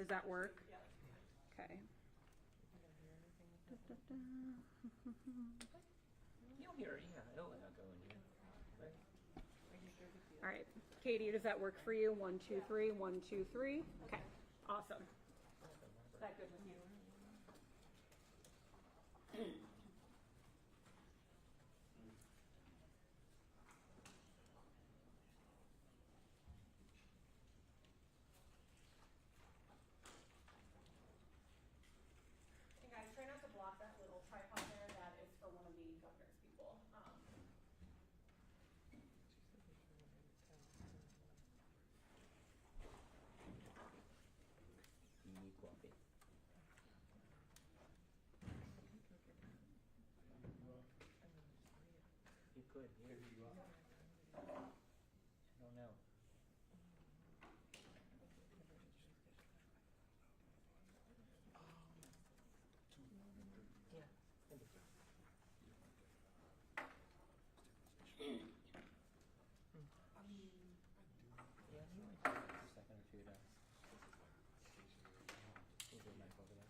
Does that work? Yeah. Okay. You'll hear it, yeah, it'll go in here. Right? All right. Katie, does that work for you? 1, 2, 3, 1, 2, 3. Okay. Awesome. Is that good with you? And guys, try not to block that little tripod there. That is for one of the governor's people. You need coffee. You could, here. I don't know. Yeah. Yeah, you might take a second or two to move your mic over there.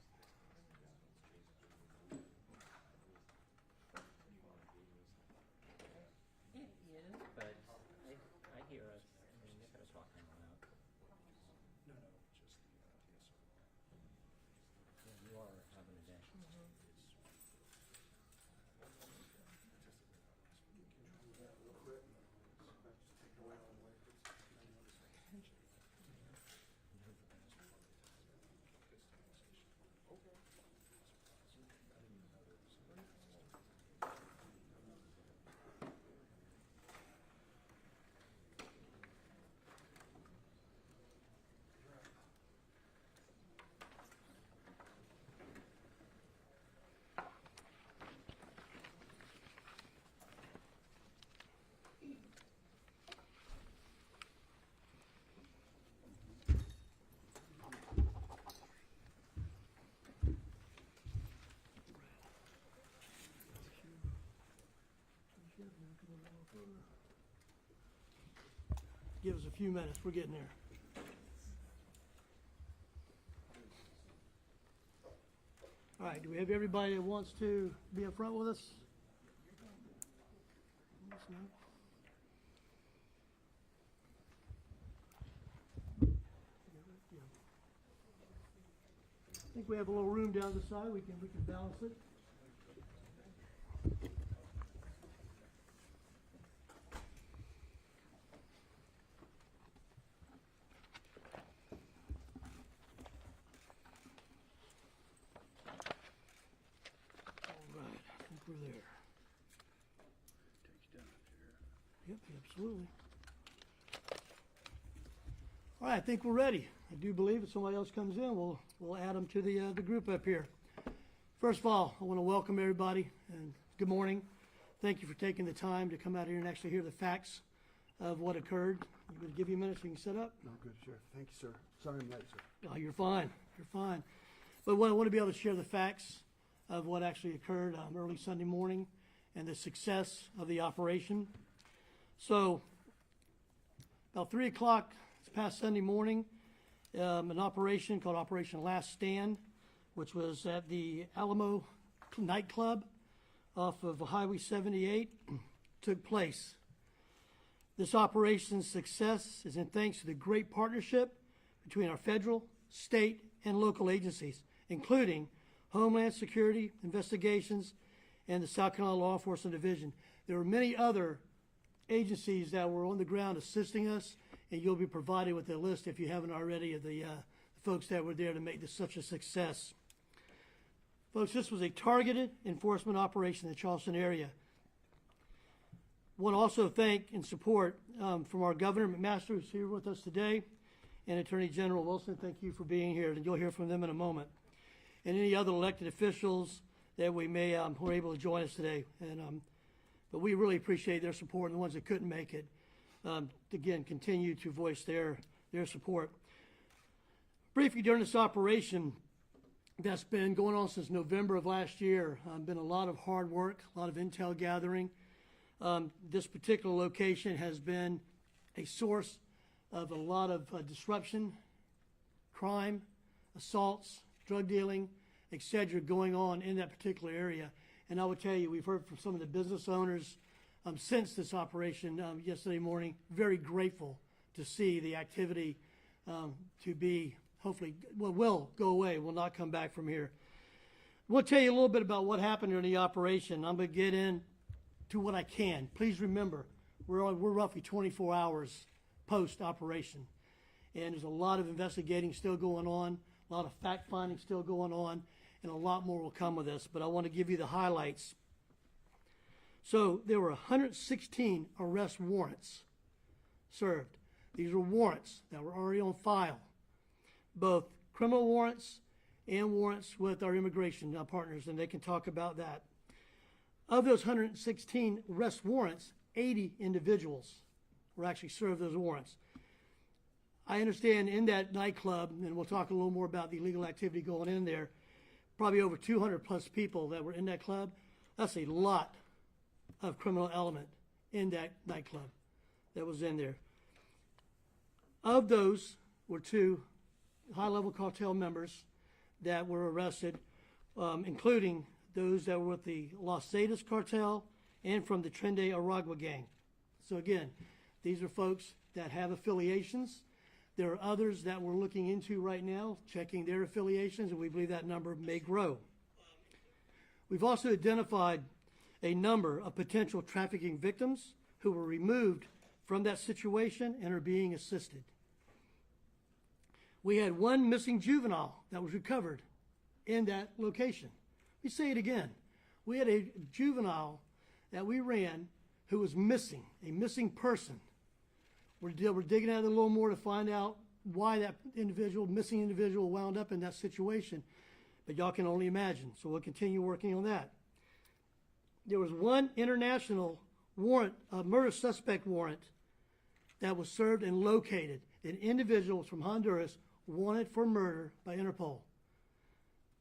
It is, but I hear us. I mean, they're kind of talking loud. No, just the TSO. Yeah, you are having a day. Give us a few minutes. We're getting there. All right. Do we have everybody that wants to be up front with us? I think we have a little room down the side. We can balance it. We're there. Take you down here. Yep, absolutely. All right, I think we're ready. I do believe if somebody else comes in, we'll add them to the group up here. First of all, I want to welcome everybody and good morning. Thank you for taking the time to come out here and actually hear the facts of what occurred. I'm going to give you a minute so you can set up. No, good, sure. Thank you, sir. Sorry I'm late, sir. Oh, you're fine. You're fine. But I want to be able to share the facts of what actually occurred early Sunday morning and the success of the operation. So about 3 o'clock this past Sunday morning, an operation called Operation Last Stand, which was at the Alamo nightclub off of Highway 78, took place. This operation's success is in thanks to the great partnership between our federal, state, and local agencies, including Homeland Security, Investigations, and the South Carolina Law Enforcement Division. There were many other agencies that were on the ground assisting us, and you'll be provided with a list, if you haven't already, of the folks that were there to make this such a success. Folks, this was a targeted enforcement operation in the Charleston area. I want to also thank and support from our Governor McMaster, who's here with us today, and Attorney General Wilson. Thank you for being here, and you'll hear from them in a moment. And any other elected officials that we may were able to join us today. But we really appreciate their support, and the ones that couldn't make it, again, continue to voice their support. Briefly, during this operation that's been going on since November of last year, been a lot of hard work, a lot of intel gathering. This particular location has been a source of a lot of disruption, crime, assaults, drug dealing, etc., going on in that particular area. And I will tell you, we've heard from some of the business owners since this operation yesterday morning, very grateful to see the activity to be, hopefully, will go away, will not come back from here. We'll tell you a little bit about what happened during the operation. I'm going to get into what I can. Please remember, we're roughly 24 hours post-operation. And there's a lot of investigating still going on, a lot of fact-finding still going on, and a lot more will come with this. But I want to give you the highlights. So there were 116 arrest warrants served. These were warrants that were already on file, both criminal warrants and warrants with our immigration partners, and they can talk about that. Of those 116 arrest warrants, 80 individuals were actually served those warrants. I understand in that nightclub, and we'll talk a little more about the illegal activity going in there, probably over 200 plus people that were in that club. That's a lot of criminal element in that nightclub that was in there. Of those were 2 high-level cartel members that were arrested, including those that were with the Los Zetas cartel and from the Trende Aragua gang. So again, these are folks that have affiliations. There are others that we're looking into right now, checking their affiliations, and we believe that number may grow. We've also identified a number of potential trafficking victims who were removed from that situation and are being assisted. We had 1 missing juvenile that was recovered in that location. Let me say it again. We had a juvenile that we ran who was missing, a missing person. We're digging out a little more to find out why that missing individual wound up in that situation, but y'all can only imagine, so we'll continue working on that. There was 1 international warrant, a murder suspect warrant, that was served and located. An individual was from Honduras wanted for murder by Interpol.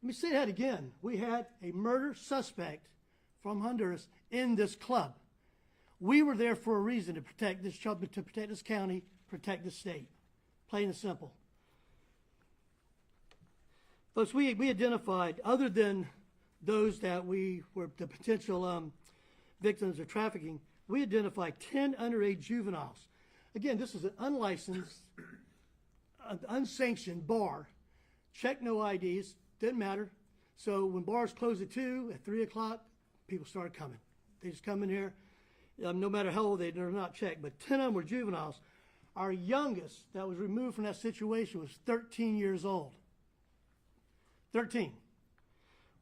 Let me say that again. We had a murder suspect from Honduras in this club. We were there for a reason, to protect this county, protect the state. Plain and simple. Folks, we identified, other than those that we were the potential victims of trafficking, we identified 10 underage juveniles. Again, this is an unlicensed, unsanctioned bar. Check no IDs, didn't matter. So when bars close at 2, at 3 o'clock, people started coming. They just come in here, no matter how old they're not checked, but 10 of them were juveniles. Our youngest that was removed from that situation was 13 years old. 13.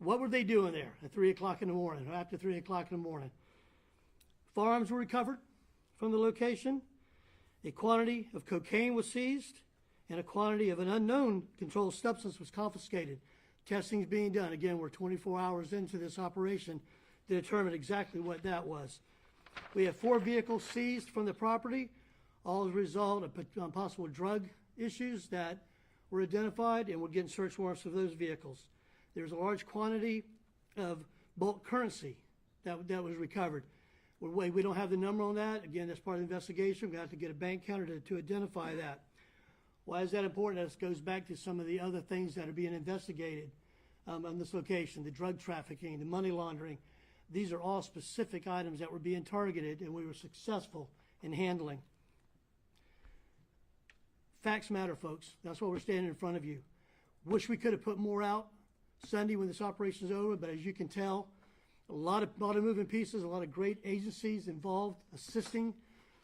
What were they doing there at 3 o'clock in the morning, or after 3 o'clock in the morning? Firearms were recovered from the location. A quantity of cocaine was seized, and a quantity of an unknown controlled substance was confiscated. Testing is being done. Again, we're 24 hours into this operation to determine exactly what that was. We have 4 vehicles seized from the property, all as a result of possible drug issues that were identified, and we're getting search warrants for those vehicles. There's a large quantity of bulk currency that was recovered. We don't have the number on that. Again, that's part of the investigation. We have to get a bank counter to identify that. Why is that important? This goes back to some of the other things that are being investigated on this location, the drug trafficking, the money laundering. These are all specific items that were being targeted, and we were successful in handling. Facts matter, folks. That's why we're standing in front of you. Wish we could have put more out Sunday when this operation is over, but as you can tell, a lot of moving pieces, a lot of great agencies involved assisting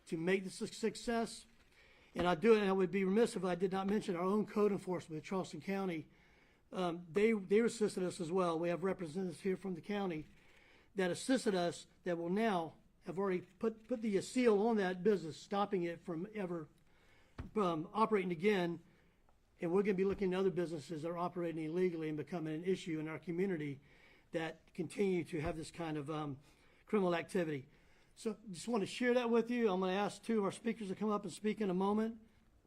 to make this a success. And I would be remiss if I did not mention our own code enforcement in Charleston County. They assisted us as well. We have representatives here from the county that assisted us that will now have already put the seal on that business, stopping it from ever operating again. And we're going to be looking at other businesses that are operating illegally and becoming an issue in our community that continue to have this kind of criminal activity. So just want to share that with you. I'm going to ask 2 of our speakers to come up and speak in a moment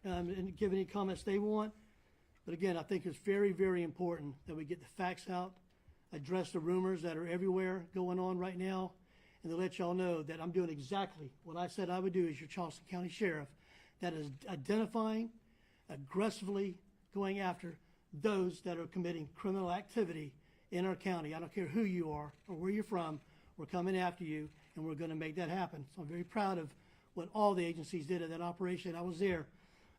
and give any comments they want. But again, I think it's very, very important that we get the facts out, address the rumors that are everywhere going on right now, and to let y'all know that I'm doing exactly what I said I would do as your Charleston County Sheriff, that is identifying, aggressively going after those that are committing criminal activity in our county. I don't care who you are or where you're from, we're coming after you, and we're going to make that happen. So I'm very proud of what all the agencies did at that operation. I was there,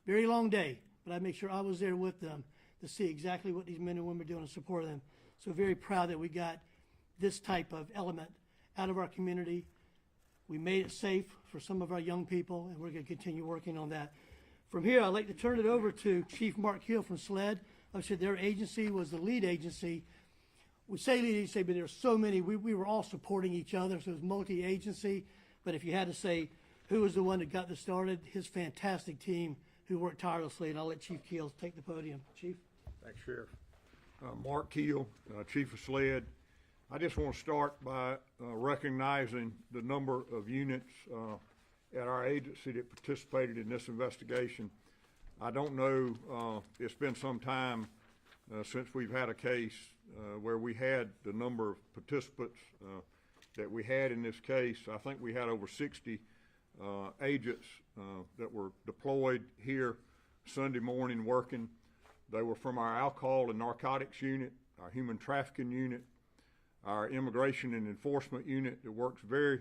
very long day, but I made sure I was there with them to see exactly what these men and women are doing and support them. So very proud that we got this type of element out of our community. We made it safe for some of our young people, and we're going to continue working on that. From here, I'd like to turn it over to Chief Mark Hill from SLED. Like I said, their agency was the lead agency. We say lead agency, but there's so many. We were all supporting each other, so it was multi-agency. But if you had to say who was the one that got this started, his fantastic team who worked tirelessly, and I'll let Chief Keel take the podium. Chief? Thanks, Sheriff. Mark Keel, Chief of SLED. I just want to start by recognizing the number of units at our agency that participated in this investigation. I don't know, it's been some time since we've had a case where we had the number of participants that we had in this case. I think we had over 60 agents that were deployed here Sunday morning working. They were from our alcohol and narcotics unit, our human trafficking unit, our immigration and enforcement unit that works very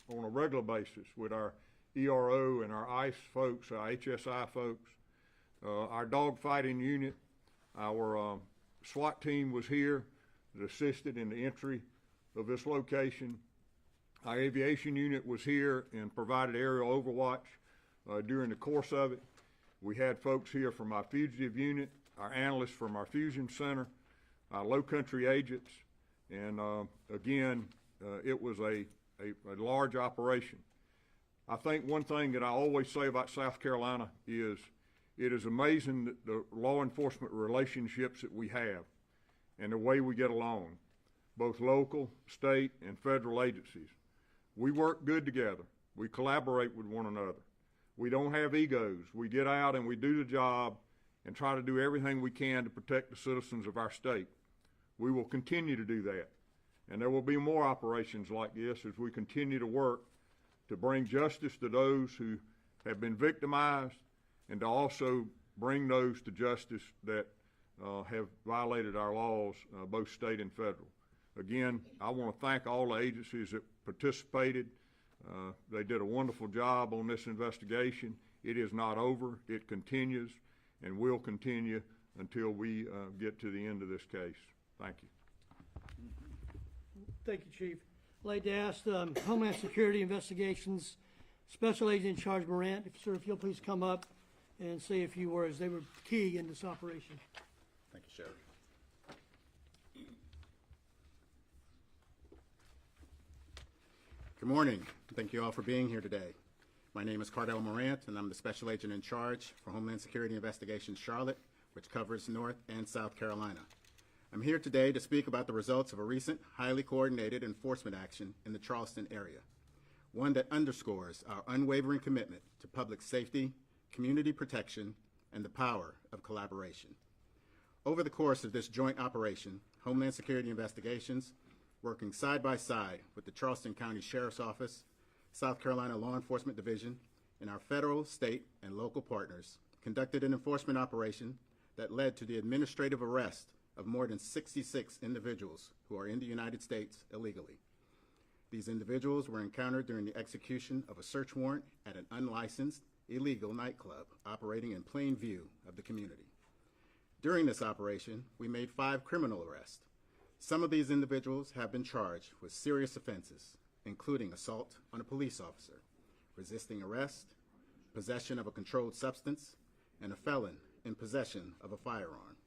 on a regular basis with our ERO and our ICE folks, our HSI folks, our dogfighting unit, our SWAT team was here that assisted in the entry of this location. Our aviation unit was here and provided aerial overwatch during the course of it. We had folks here from our fugitive unit, our analysts from our fusion center, our low country agents, and again, it was a large operation. I think one thing that I always say about South Carolina is it is amazing the law enforcement relationships that we have and the way we get along, both local, state, and federal agencies. We work good together. We collaborate with one another. We don't have egos. We get out and we do the job and try to do everything we can to protect the citizens of our state. We will continue to do that. And there will be more operations like this as we continue to work to bring justice to those who have been victimized and to also bring those to justice that have violated our laws, both state and federal. Again, I want to thank all the agencies that participated. They did a wonderful job on this investigation. It is not over. It continues and will continue until we get to the end of this case. Thank you. Thank you, Chief. I'd like to ask Homeland Security Investigations Special Agent in Charge Morant, sir, if you'll please come up and say a few words. They were key in this operation. Thank you, Sheriff. Good morning. Thank you all for being here today. My name is Cardell Morant, and I'm the Special Agent in Charge for Homeland Security Investigations Charlotte, which covers North and South Carolina. I'm here today to speak about the results of a recent, highly coordinated enforcement action in the Charleston area, one that underscores our unwavering commitment to public safety, community protection, and the power of collaboration. Over the course of this joint operation, Homeland Security Investigations, working side by side with the Charleston County Sheriff's Office, South Carolina Law Enforcement Division, and our federal, state, and local partners, conducted an enforcement operation that led to the administrative arrest of more than 66 individuals who are in the United States illegally. These individuals were encountered during the execution of a search warrant at an unlicensed, illegal nightclub operating in plain view of the community. During this operation, we made 5 criminal arrests. Some of these individuals have been charged with serious offenses, including assault on a police officer, resisting arrest, possession of a controlled substance, and a felon in possession of a firearm.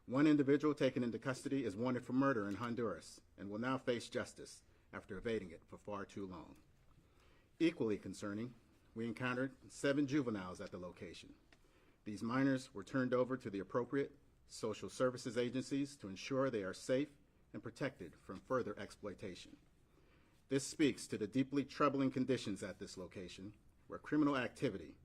One individual taken into custody is wanted for murder in Honduras and will now face justice after evading it for far too long. Equally concerning, we encountered 7 juveniles at the location. These minors were turned over to the appropriate social services agencies to ensure they are safe and protected from further exploitation. This speaks to the deeply troubling conditions at this location, where criminal activity,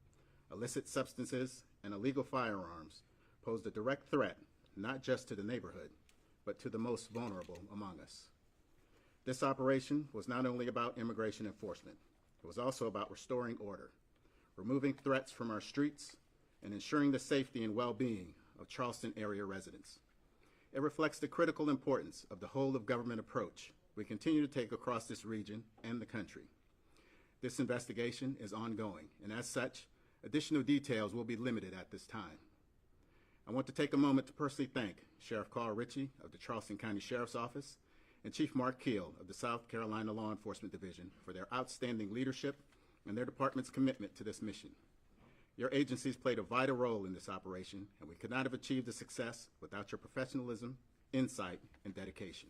illicit substances, and illegal firearms pose a direct threat not just to the neighborhood, but to the most vulnerable among us. This operation was not only about immigration enforcement, it was also about restoring order, removing threats from our streets, and ensuring the safety and well-being of of Charleston area residents. It reflects the critical importance of the whole of government approach we continue to take across this region and the country. This investigation is ongoing, and as such, additional details will be limited at this time. I want to take a moment to personally thank Sheriff Carl Ritchie of the Charleston County Sheriff's Office and Chief Mark Keel of the South Carolina Law Enforcement Division for their outstanding leadership and their department's commitment to this mission. Your agencies played a vital role in this operation, and we could not have achieved the success without your professionalism, insight, and dedication.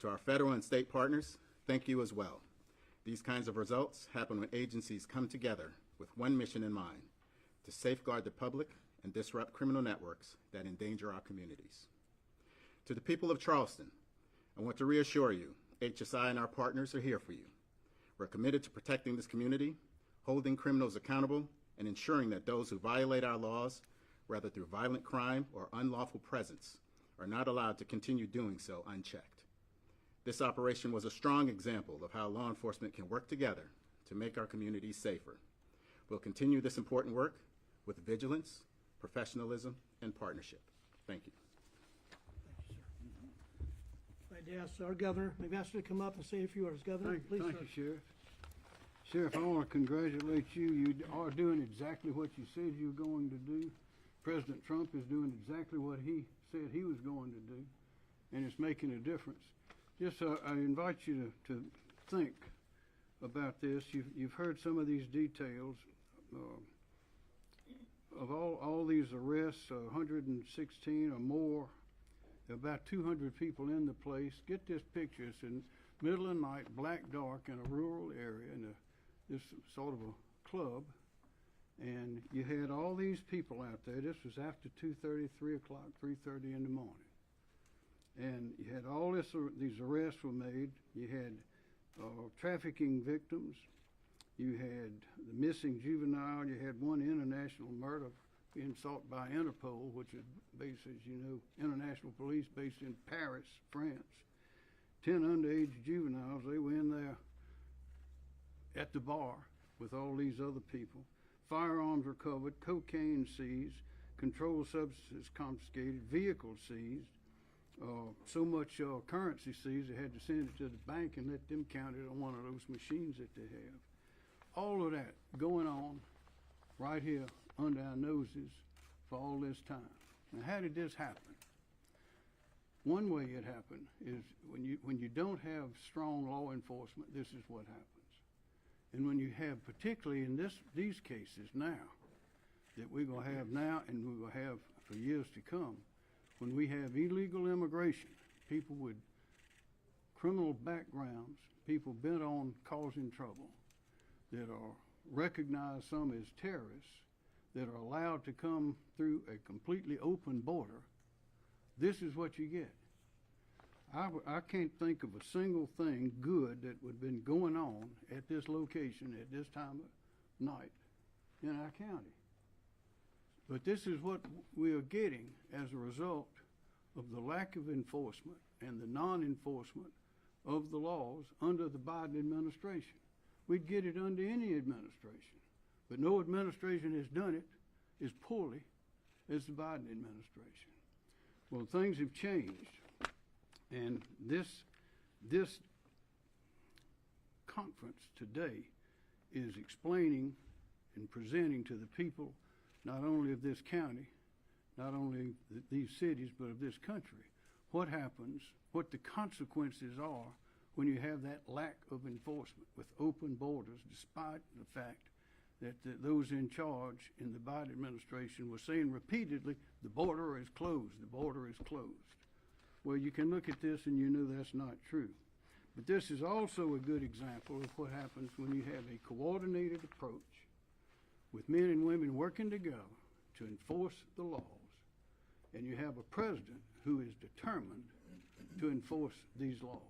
To our federal and state partners, thank you as well. These kinds of results happen when agencies come together with one mission in mind: to safeguard the public and disrupt criminal networks that endanger our communities. To the people of Charleston, I want to reassure you, HSI and our partners are here for you. We're committed to protecting this community, holding criminals accountable, and ensuring that those who violate our laws, whether through violent crime or unlawful presence, are not allowed to continue doing so unchecked. This operation was a strong example of how law enforcement can work together to make our communities safer. We'll continue this important work with vigilance, professionalism, and partnership. Thank you. I'd like to ask our governor, maybe ask you to come up and say a few words. Governor, please, Thank sir. you, Sheriff. Sheriff, I want to congratulate you. You are doing exactly what you said you were going to do. President Trump is doing exactly what he said he was going to do, and it's making a difference. Just I invite you to think about this. You've heard some of these details of all these arrests, 116 or more, about 200 people in the place. Get this picture. It's in middle of the night, black dark, in a rural area, in this sort of a club, and you had all these people out there. This was after 2:30, 3 o'clock, 3:30 in the morning. And you had all these arrests were made. You had trafficking victims. You had the missing juvenile. You had one international murder being sought by Interpol, which is based, as you know, international police based in Paris, France. 10 underage juveniles. They were in there at the bar with all these other people. Firearms recovered, cocaine seized, controlled substances confiscated, vehicles seized. So much currency seized, they had to send it to the bank and let them count it on one of those machines that they have. All of that going on right here under our noses for all this time. Now, how did this happen? One way it happened is when you don't have strong law enforcement, this is what happens. And when you have, particularly in these cases now, that we're going to have now and we will have for years to come, when we have illegal immigration, people with criminal backgrounds, people bent on causing trouble, that are recognized some as terrorists, that are allowed to come through a completely open border, this is what you get. I can't think of a single thing good that would have been going on at this location at this time of night in our county. But this is what we are getting as a result of the lack of enforcement and the non-enforcement of the laws under the Biden administration. We'd get it under any administration, but no administration has done it as poorly as the Biden administration. Well, things have changed, and this conference today is explaining and presenting to the people not only of this county, not only these cities, but of this country, what happens, what the consequences are when you have that lack of enforcement with open borders, despite the fact that those in charge in the Biden administration were saying repeatedly, the border is closed, the border is closed. Well, you can look at this and you know that's not true. But this is also a good example of what happens when you have a coordinated approach with men and women working together to enforce the laws, and you have a president who is determined to enforce these laws.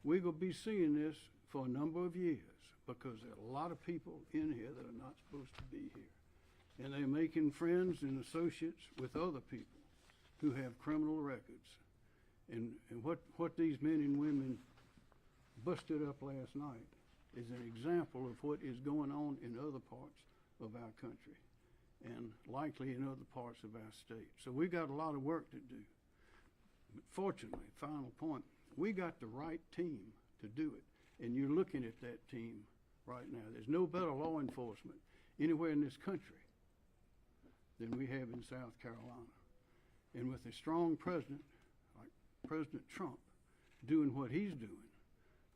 We're going to be seeing this for a number of years because there are a lot of people in here that are not supposed to be here. And they're making friends and associates with other people who have criminal records. And what these men and women busted up last night is an example of what is going on in other parts of our country. and likely in other parts of our state. So we got a lot of work to do. But fortunately, final point, we got the right team to do it, and you're looking at that team right now. There's no better law enforcement anywhere in this country than we have in South Carolina. And with a strong president like President Trump doing what he's doing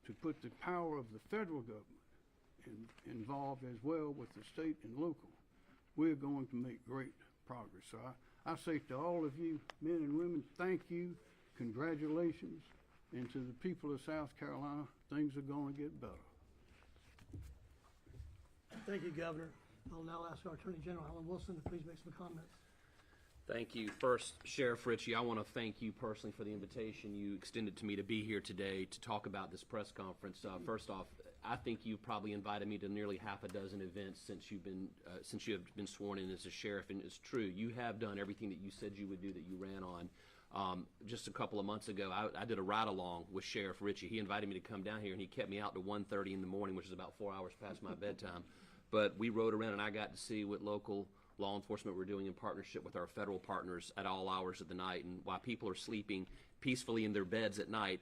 to put the power of the federal government involved as well with the state and local, we're going to make great progress. So I say to all of you, men and women, thank you, congratulations, and to the people of South Carolina, things are going to get better. Thank you, Governor. I'll now ask our Attorney General, Helen Wilson, to please make some comments. Thank you. First, Sheriff Ritchie, I want to thank you personally for the invitation you extended to me to be here today to talk about this press conference. First off, I think you've probably invited me to nearly half a dozen events since you have been sworn in as a sheriff, and it's true. You have done everything that you said you would do that you ran on. Just a couple of months ago, I did a ride-along with Sheriff Ritchie. He invited me to come down here, and he kept me out to 1:30 in the morning, which is about 4 hours past my bedtime. But we rode around, and I got to see what local law enforcement were doing in partnership with our federal partners at all hours of the night. And while people are sleeping peacefully in their beds at night,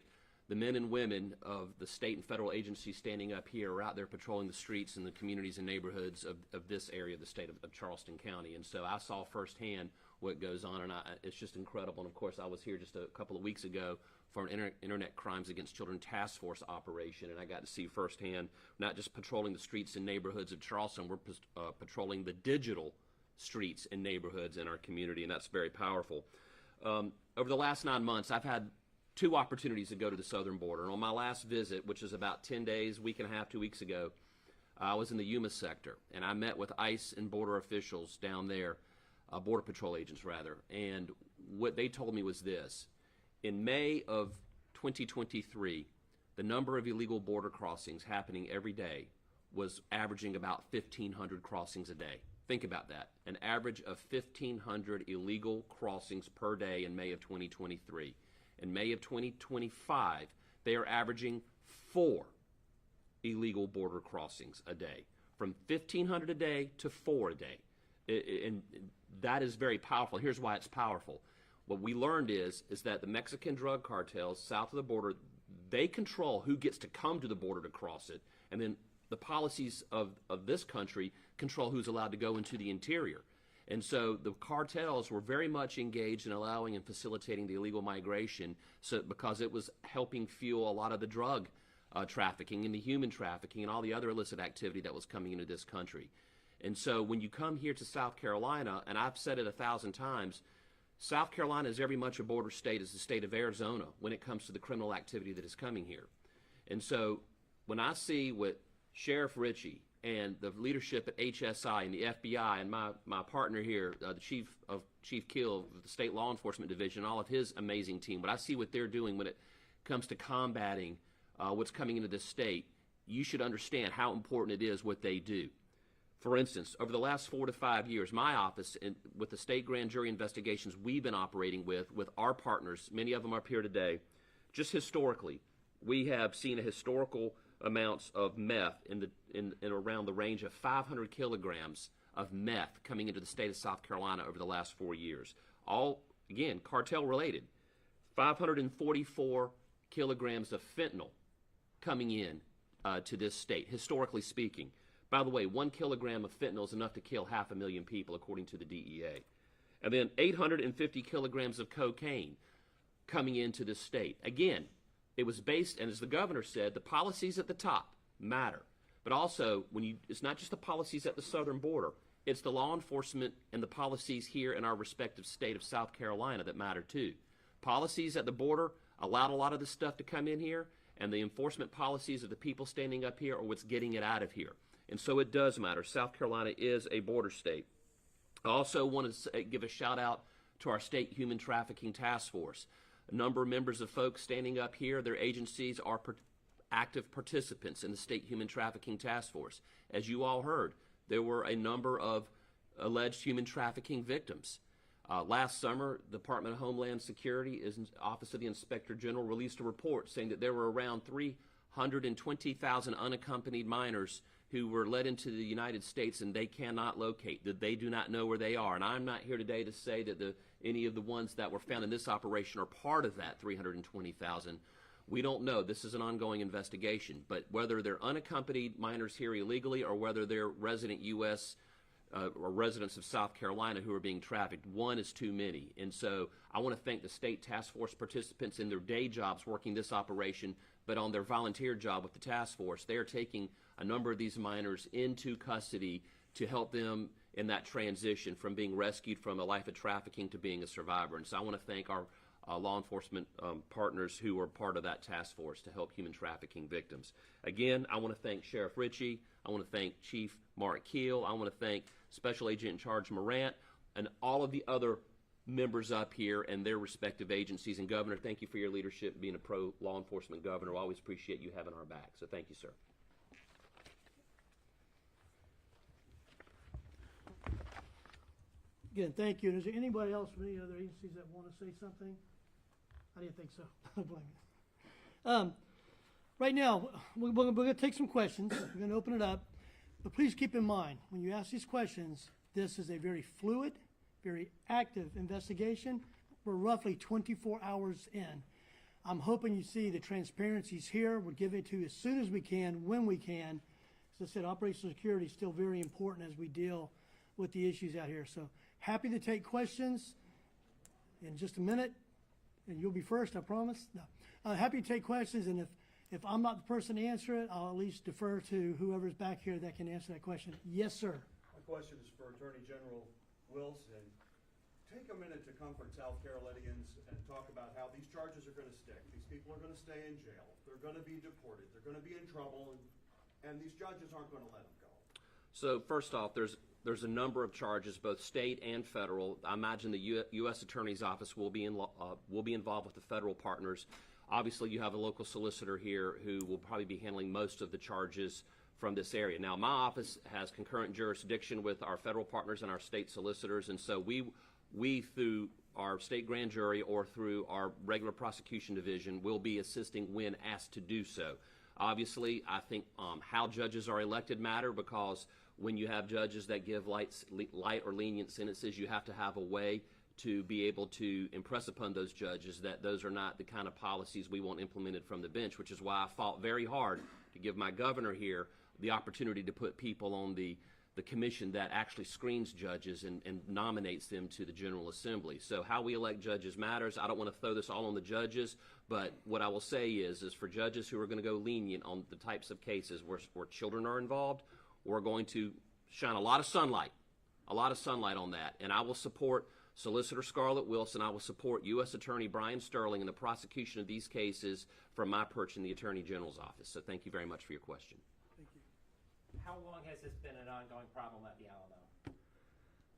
the men and women of the state and federal agencies standing up here are out there patrolling the streets and the communities and neighborhoods of this area of the state of Charleston County. And so I saw firsthand what goes on, and it's just incredible. And of course, I was here just a couple of weeks ago for an Internet Crimes Against Children Task Force operation, and I got to see firsthand not just patrolling the streets and neighborhoods of Charleston, we're patrolling the digital streets and neighborhoods in our community, and that's very powerful. Over the last 9 months, I've had 2 opportunities to go to the southern border. And on my last visit, which was about 10 days, week and a half, 2 weeks ago, I was in the Yuma sector, and I met with ICE and border officials down there, Border Patrol agents rather, and what they told me was this. In May of 2023, the number of illegal border crossings happening every day was averaging about 1,500 crossings a day. Think about that, an average of 1,500 illegal crossings per day in May of 2023. In May of 2025, they are averaging 4 illegal border crossings a day, from 1,500 a day to 4 a day. And that is very powerful. Here's why it's powerful. What we learned is that the Mexican drug cartels south of the border, they control who gets to come to the border to cross it, and then the policies of this country control who's allowed to go into the interior. And so the cartels were very much engaged in allowing and facilitating the illegal migration because it was helping fuel a lot of the drug trafficking and the human trafficking and all the other illicit activity that was coming into this country. And so when you come here to South Carolina, and I've said it 1,000 times, South Carolina is every much a border state as the state of Arizona when it comes to the criminal activity that is coming here. And so when I see what Sheriff Ritchie and the leadership at HSI and the FBI and my partner here, the Chief Kill of the State Law Enforcement Division, all of his amazing team, but I see what they're doing when it comes to combating what's coming into this state, you should understand how important it is what they do. For instance, over the last 4 to 5 years, my office, with the state grand jury investigations we've been operating with our partners, many of them are up here today, just historically, we have seen a historical amounts of meth in around the range of 500 kilograms of meth coming into the state of South Carolina over the last 4 years. All, again, cartel related. 544 kilograms of fentanyl coming in to this state, historically speaking. By the way, 1 kilogram of fentanyl is enough to kill 500,000 people, according to the DEA. And then 850 kilograms of cocaine coming into this state. Again, it was based, and as the governor said, the policies at the top matter. But also, it's not just the policies at the southern border. It's the law enforcement and the policies here in our respective state of South Carolina that matter too. Policies at the border allowed a lot of this stuff to come in here, and the enforcement policies of the people standing up here are what's getting it out of here. And so it does matter. South Carolina is a border state. I also want to give a shout out to our state human trafficking task force. A number of members of folks standing up here, their agencies are active participants in the state human trafficking task force. As you all heard, there were a number of alleged human trafficking victims. Last summer, the Department of Homeland Security, Office of the Inspector General, released a report saying that there were around 320,000 unaccompanied minors who were led into the United States and they cannot locate, that they do not know where they are. And I'm not here today to say that any of the ones that were found in this operation are part of that 320,000. We don't know. This is an ongoing investigation. But whether they're unaccompanied minors here illegally or whether they're resident U.S. Or residents of South Carolina who are being trafficked, one is too many. And so I want to thank the state task force participants in their day jobs working this operation, but on their volunteer job with the task force, they are taking a number of these minors into custody to help them in that transition from being rescued from a life of trafficking to being a survivor. And so I want to thank our law enforcement partners who are part of that task force to help human trafficking victims. Again, I want to thank Sheriff Ritchie. I want to thank Chief Mark Keel. I want to thank Special Agent in Charge Morant and all of the other members up here and their respective agencies. And Governor, thank you for your leadership, being a pro-law enforcement governor. We always appreciate you having our back. So thank you, sir. Again, thank you. Is there anybody else from any other agencies that want to say something? I didn't think so. Blame me. Right now, we're going to take some questions. We're going to open it up. But please keep in mind, when you ask these questions, this is a very fluid, very active investigation. We're roughly 24 hours in. I'm hoping you see the transparency's here. We'll give it to you as soon as we can, when we can. As I said, operational security is still very important as we deal with the issues out here. So happy to take questions in just a minute. And you'll be first, I promise. No. Happy to take questions, and if I'm not the person to answer it, I'll at least defer to whoever's back here that can answer that question. Yes, sir. My question is for Attorney General Wilson. Take a minute to comfort South Carolinians and talk about how these charges are going to stick. These people are going to stay in jail. They're going to be deported. They're going to be in trouble, and these judges aren't going to let them go. So first off, there's a number of charges, both state and federal. I imagine the U.S. Attorney's Office will be involved with the federal partners. Obviously, you have a local solicitor here who will probably be handling most of the charges from this area. Now, my office has concurrent jurisdiction with our federal partners and our state solicitors, and so we through our state grand jury or through our regular prosecution division will be assisting when asked to do so. Obviously, I think how judges are elected matter, because when you have judges that give light or lenient sentences, you have to have a way to be able to impress upon those judges that those are not the kind of policies we want implemented from the bench, which is why I fought very hard to give my governor here the opportunity to put people on the commission that actually screens judges and nominates them to the General Assembly. So how we elect judges matters. I don't want to throw this all on the judges, but what I will say is for judges who are going to go lenient on the types of cases where children are involved, we're going to shine a lot of sunlight on that. And I will support Solicitor Scarlett Wilson. I will support U.S. Attorney Brian Sterling in the prosecution of these cases from my perch in the Attorney General's office. So thank you very much for your question. Thank you. How long has this been an ongoing problem at the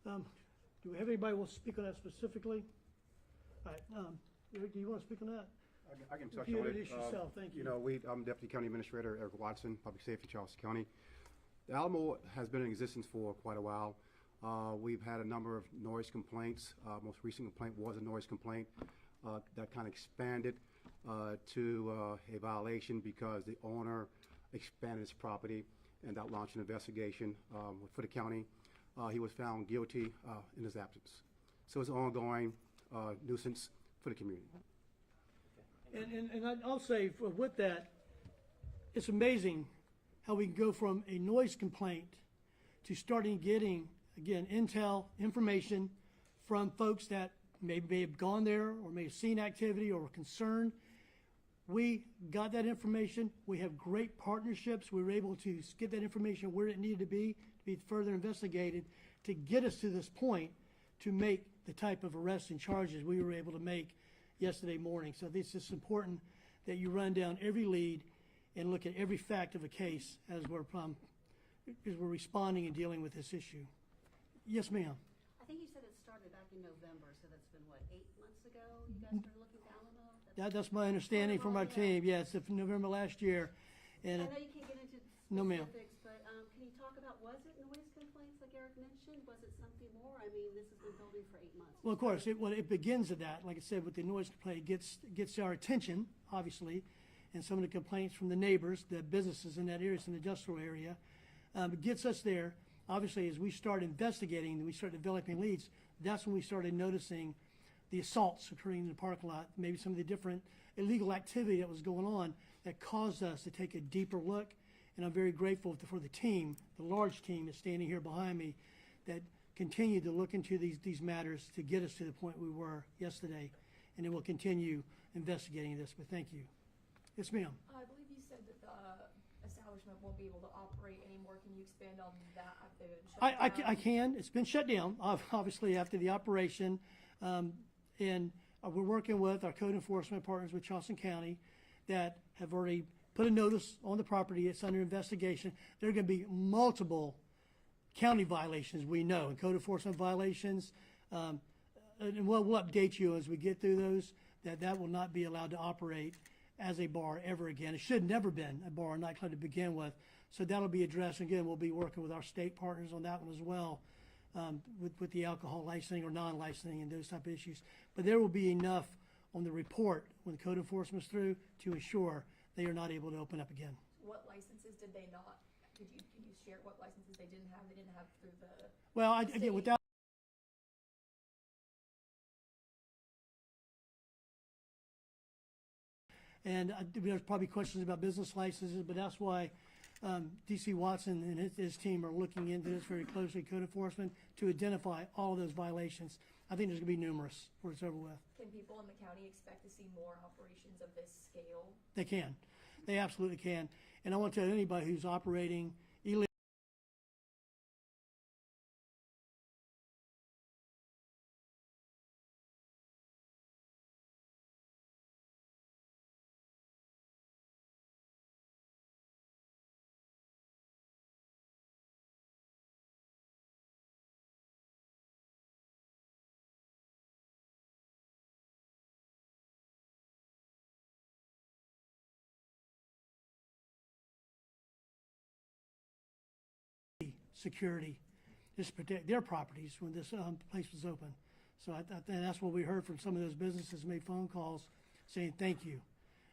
Alamo? Do we have anybody who wants to speak on that specifically? All right. Eric, do you want to speak on that? I can touch You on it. introduce yourself. Thank you. I'm Deputy County Administrator Eric Watson, Public Safety, Charleston County. The Alamo has been in existence for quite a while. We've had a number of noise complaints. Most recent complaint was a noise complaint that kind of expanded to a violation because the owner expanded his property, and that launched an investigation for the county. He was found guilty in his absence. So it's an ongoing nuisance for the community. And I'll say with that, it's amazing how we can go from a noise complaint to starting getting, again, intel, information from folks that may have gone there or may have seen activity or were concerned. We got that information. We have great partnerships. We were able to get that information where it needed to be further investigated to get us to this point to make the type of arrests and charges we were able to make yesterday morning. So this is important that you run down every lead and look at every fact of a case as we're responding and dealing with this issue. Yes, ma'am. I think you said it started back in November, so that's been, what, 8 months ago you guys started looking at Alamo? That's my understanding from our team. Yes, if November last year. And I know you can't get into No, ma'am. specifics, but can you talk about, was it noise complaints like Eric mentioned? Was it something more? I mean, this has been building for 8 months. Well, of course, it begins at that. Like I said, with the noise complaint, it gets our attention, obviously, and some of the complaints from the neighbors, the businesses in that area, it's an industrial area. gets us there. Obviously, as we start investigating and we start developing leads, that's when we started noticing the assaults occurring in the parking lot, maybe some of the different illegal activity that was going on that caused us to take a deeper look. And I'm very grateful for the team, the large team that's standing here behind me, that continued to look into these matters to get us to the point we were yesterday. And then we'll continue investigating this, but thank you. Yes, ma'am. I believe you said that the establishment won't be able to operate anymore. Can you expand on that? Have they been shut down? I can. It's been shut down, obviously, after the operation. And we're working with our code enforcement partners with Charleston County that have already put a notice on the property. It's under investigation. There are going to be multiple county violations, we know, and code enforcement violations. And we'll update you as we get through those, that will not be allowed to operate as a bar ever again. It should never been a bar or nightclub to begin with. So that'll be addressed. Again, we'll be working with our state partners on that one as well, with the alcohol licensing or non-licensing and those type of issues. But there will be enough on the report when the code enforcement's through to ensure they are not able to open up again. What licenses did they not? Can you share what licenses they didn't have? They didn't have through the. Well, again, without. And there's probably questions about business licenses, but that's why DC Watson and his team are looking into this very closely, code enforcement, to identify all those violations. I think there's going to be numerous before it's over with. Can people in the county expect to see more operations of this scale? They can. They absolutely can. And I want to tell anybody who's operating illegally, security, just to protect their properties when this place was open. So I think that's what we heard from some of those businesses, made phone calls saying thank you.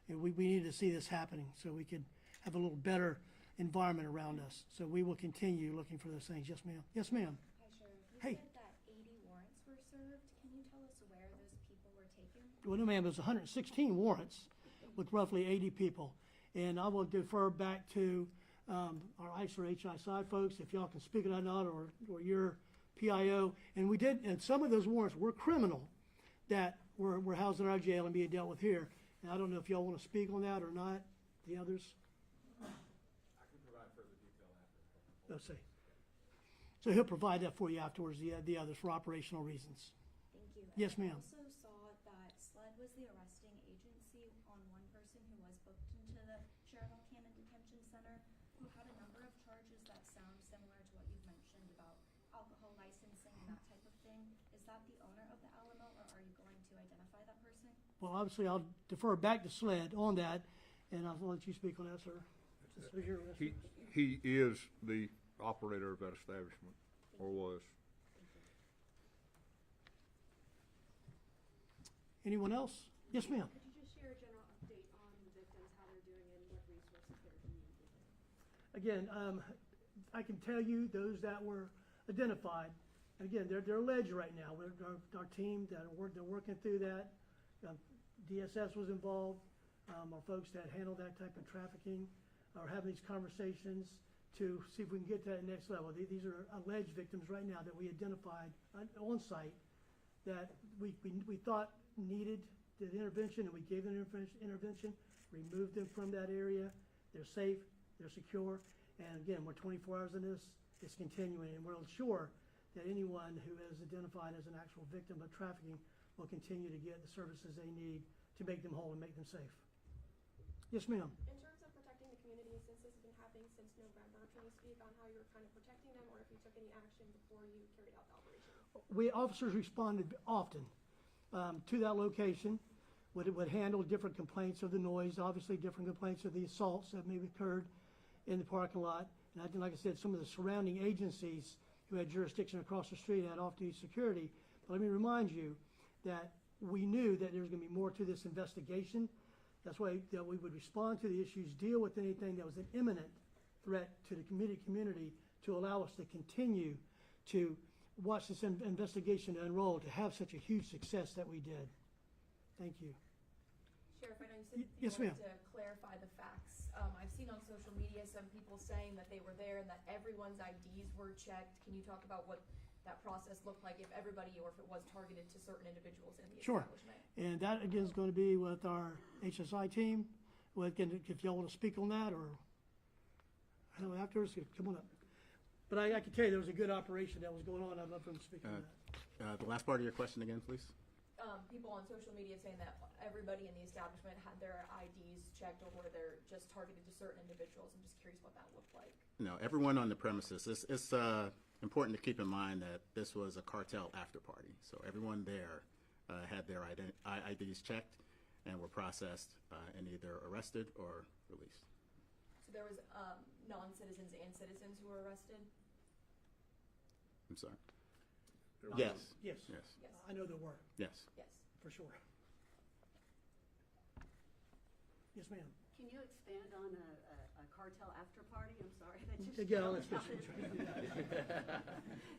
And we need to see this happening so we could have a little better environment around us. So we will continue looking for those things. Yes, ma'am. Yes, ma'am. Hi, Sheriff. You Hey. said that 80 warrants were served. Can you tell us where those people were taken? Well, no, ma'am, there's 116 warrants with roughly 80 people. And I will defer back to our ICE or HISI folks, if y'all can speak it or not, or your PIO. And some of those warrants were criminal that were housed in our jail and being dealt with here. And I don't know if y'all want to speak on that or not, the others. I can provide further detail after. Let's see. So he'll provide that for you afterwards, the others, for operational reasons. Thank you. Yes, And ma'am. I also saw that SLED was the arresting agency on one person who was booked into the Sheridan Cannon Detention Center, who had a number of charges that sound similar to what you've mentioned about alcohol licensing and that type of thing. Is that the owner of the Alamo, or are you going to identify that person? Well, obviously, I'll defer back to SLED on that, and I'll let you speak on that, sir. This is your He is the operator of that establishment, or was. Anyone else? Yes, ma'am. Could you just share a general update on the victims, how they're doing, and what resources they're being given? Again, I can tell you those that were identified. And again, they're alleged right now. Our team they're working through that. DSS was involved. Our folks that handle that type of trafficking are having these conversations to see if we can get to that next level. These are alleged victims right now that we identified on site that we thought needed the intervention, and we gave them intervention, removed them from that area. They're safe, they're secure, and again, we're 24 hours in this. It's continuing, and we'll ensure that anyone who is identified as an actual victim of trafficking will continue to get the services they need to make them whole and make them safe. Yes, ma'am. In terms of protecting the community, since this has been happening since November, can you speak on how you were kind of protecting them, or if you took any action before you carried out the operation? Officers responded often to that location, would handle different complaints of the noise, obviously different complaints of the assaults that may have occurred in the parking lot. And like I said, some of the surrounding agencies who had jurisdiction across the street had off-duty security. But let me remind you that we knew that there was going to be more to this investigation. That's why that we would respond to the issues, deal with anything that was an imminent threat to the community to allow us to continue to watch this investigation unroll, to have such a huge success that we did. Thank you. Sheriff, I know you said you Yes, wanted ma'am. to clarify the facts. I've seen on social media some people saying that they were there and that everyone's IDs were checked. Can you talk about what that process looked like, if everybody or if it was targeted to certain individuals in the Sure. establishment? And that, again, is going to be with our HSI team. Well, again, if y'all want to speak on that, or I don't know, afterwards, come on up. But I can tell you there was a good operation that was going on. I'd love for them to speak on that. The last part of your question again, please? People on social media saying that everybody in the establishment had their IDs checked, or were they just targeted to certain individuals? I'm just curious what that looked like. No, everyone on the premises. It's important to keep in mind that this was a cartel after party. So everyone there had their IDs checked and were processed and either arrested or released. So there was non-citizens and citizens who were arrested? I'm sorry? Yes. Yes. Yes. Yes. I know there were, Yes. Yes. for sure. Yes, ma'am. Can you expand on a cartel after party? I'm sorry, that just. Again, I'll let you.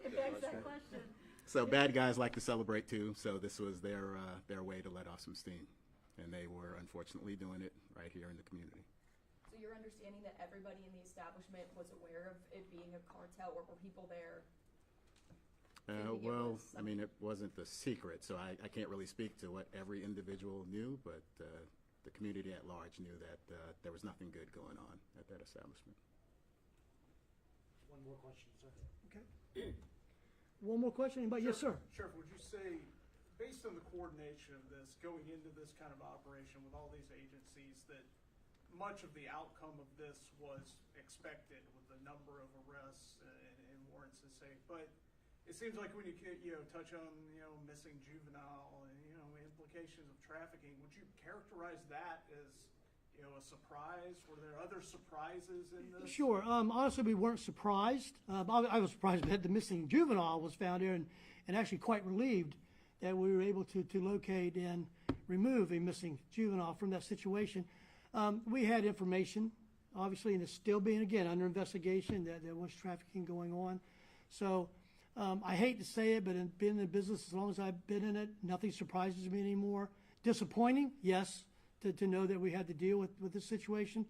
It begs that question. So bad guys like to celebrate too, so this was their way to let off some steam. And they were unfortunately doing it right here in the community. So you're understanding that everybody in the establishment was aware of it being a cartel, or were people there? Well, I mean, it wasn't the secret, so I can't really speak to what every individual knew, but the community at large knew that there was nothing good going on at that establishment. One more question, sir. Okay. One more question? Anybody? Yes, sir. Sheriff, would you say, based on the coordination of this, going into this kind of operation with all these agencies, that much of the outcome of this was expected with the number of arrests and warrants to say, but it seems like when you touch on missing juvenile and implications of trafficking, would you characterize that as a surprise? Were there other surprises in this? Sure. Honestly, we weren't surprised. I was surprised that the missing juvenile was found there, and actually quite relieved that we were able to locate and remove a missing juvenile from that situation. We had information, obviously, and it's still being, again, under investigation, that there was trafficking going on. So I hate to say it, but in being in the business as long as I've been in it, nothing surprises me anymore. Disappointing, yes, to know that we had to deal with this situation.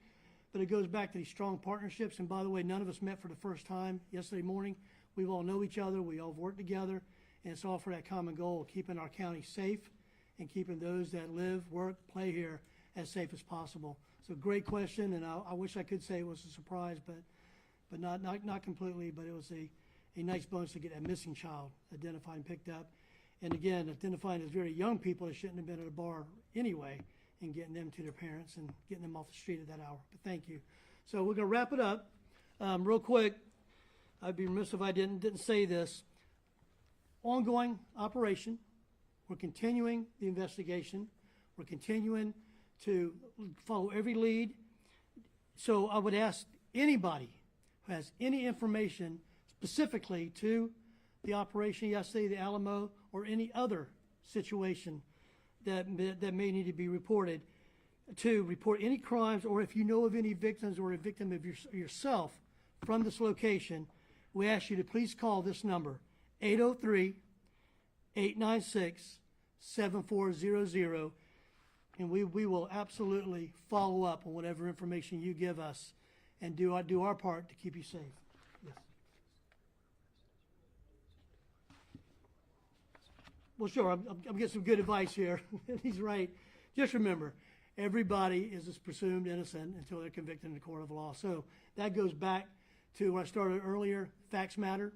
But it goes back to these strong partnerships. And by the way, none of us met for the first time yesterday morning. We all know each other. We all work together. And it's all for that common goal of keeping our county safe and keeping those that live, work, play here as safe as possible. So great question, and I wish I could say it was a surprise, but not completely. But it was a nice bonus to get that missing child identified and picked up. And again, identifying as very young people that shouldn't have been at a bar anyway, and getting them to their parents and getting them off the street at that hour. But thank you. So we're going to wrap it up real quick. I'd be remiss if I didn't say this. Ongoing operation. We're continuing the investigation. We're continuing to follow every lead. So I would ask anybody who has any information specifically to the operation yesterday, the Alamo, or any other situation that may need to be reported, to report any crimes, or if you know of any victims or a victim of yourself from this location, we ask you to please call this number, 803-896-7400, and we will absolutely follow up on whatever information you give us and do our part to keep you safe. Yes. Well, sure, I'm getting some good advice here. He's right. Just remember, everybody is presumed innocent until they're convicted in the court of law. So that goes back to what I started earlier, facts matter.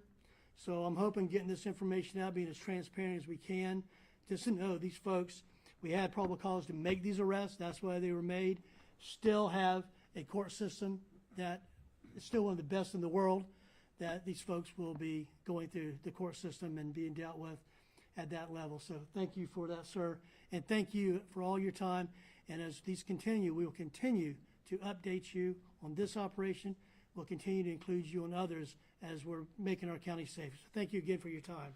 So I'm hoping getting this information out, being as transparent as we can, just to know these folks, we had probable cause to make these arrests. That's why they were made. Still have a court system that is still one of the best in the world, that these folks will be going through the court system and being dealt with at that level. So thank you for that, sir. And thank you for all your time. And as these continue, we will continue to update you on this operation. We'll continue to include you on others as we're making our county safe. So thank you again for your time.